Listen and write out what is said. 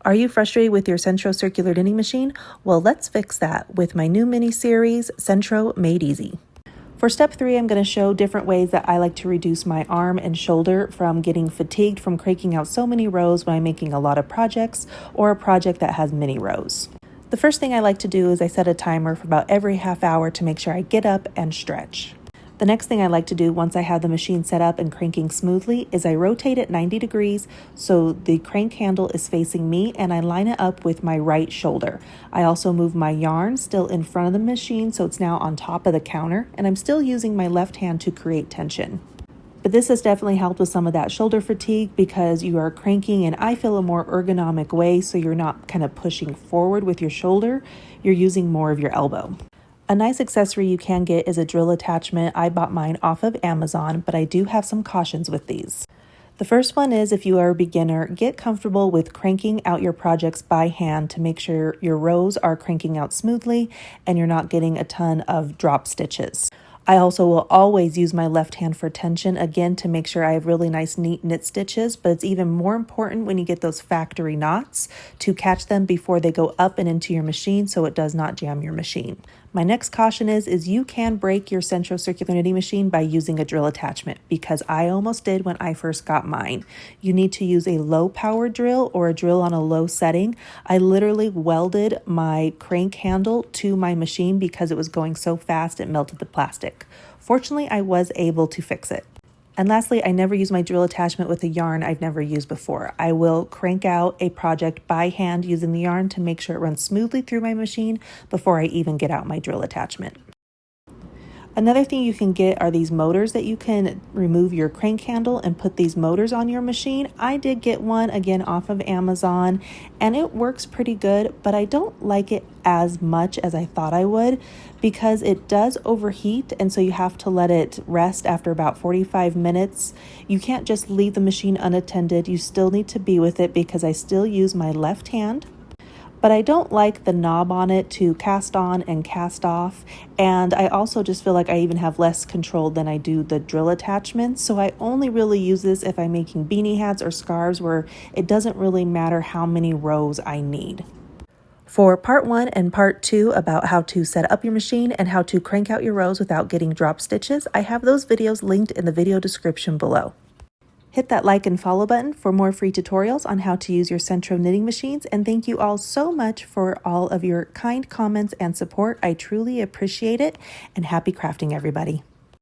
Are you frustrated with your Sentro circular knitting machine? Well, let's fix that with my new mini series, Sentro Made Easy. For step 3, I'm going to show different ways that I like to reduce my arm and shoulder from getting fatigued from cranking out so many rows when I'm making a lot of projects or a project that has many rows. The first thing I like to do is I set a timer for about every half hour to make sure I get up and stretch. The next thing I like to do once I have the machine set up and cranking smoothly is I rotate it 90 degrees so the crank handle is facing me and I line it up with my right shoulder. I also move my yarn still in front of the machine so it's now on top of the counter, and I'm still using my left hand to create tension. But this has definitely helped with some of that shoulder fatigue because you are cranking in, I feel, a more ergonomic way, so you're not kind of pushing forward with your shoulder, you're using more of your elbow. A nice accessory you can get is a drill attachment. I bought mine off of Amazon, but I do have some cautions with these. The first one is, if you are a beginner, get comfortable with cranking out your projects by hand to make sure your rows are cranking out smoothly and you're not getting a ton of drop stitches. I also will always use my left hand for tension, again, to make sure I have really nice, neat knit stitches, but it's even more important when you get those factory knots to catch them before they go up and into your machine so it does not jam your machine. My next caution is you can break your Sentro circular knitting machine by using a drill attachment, because I almost did when I first got mine. You need to use a low power drill or a drill on a low setting. I literally welded my crank handle to my machine because it was going so fast it melted the plastic. Fortunately, I was able to fix it. And lastly, I never use my drill attachment with a yarn I've never used before. I will crank out a project by hand using the yarn to make sure it runs smoothly through my machine before I even get out my drill attachment. Another thing you can get are these motors that you can remove your crank handle and put these motors on your machine. I did get one, again, off of Amazon, and it works pretty good, but I don't like it as much as I thought I would because it does overheat, and so you have to let it rest after about 45 minutes. You can't just leave the machine unattended. You still need to be with it because I still use my left hand. But I don't like the knob on it to cast on and cast off. And I also just feel like I even have less control than I do the drill attachments. So I only really use this if I'm making beanie hats or scarves where it doesn't really matter how many rows I need. For part 1 and part 2 about how to set up your machine and how to crank out your rows without getting drop stitches, I have those videos linked in the video description below. Hit that like and follow button for more free tutorials on how to use your Sentro knitting machines, and thank you all so much for all of your kind comments and support. I truly appreciate it, and happy crafting, everybody.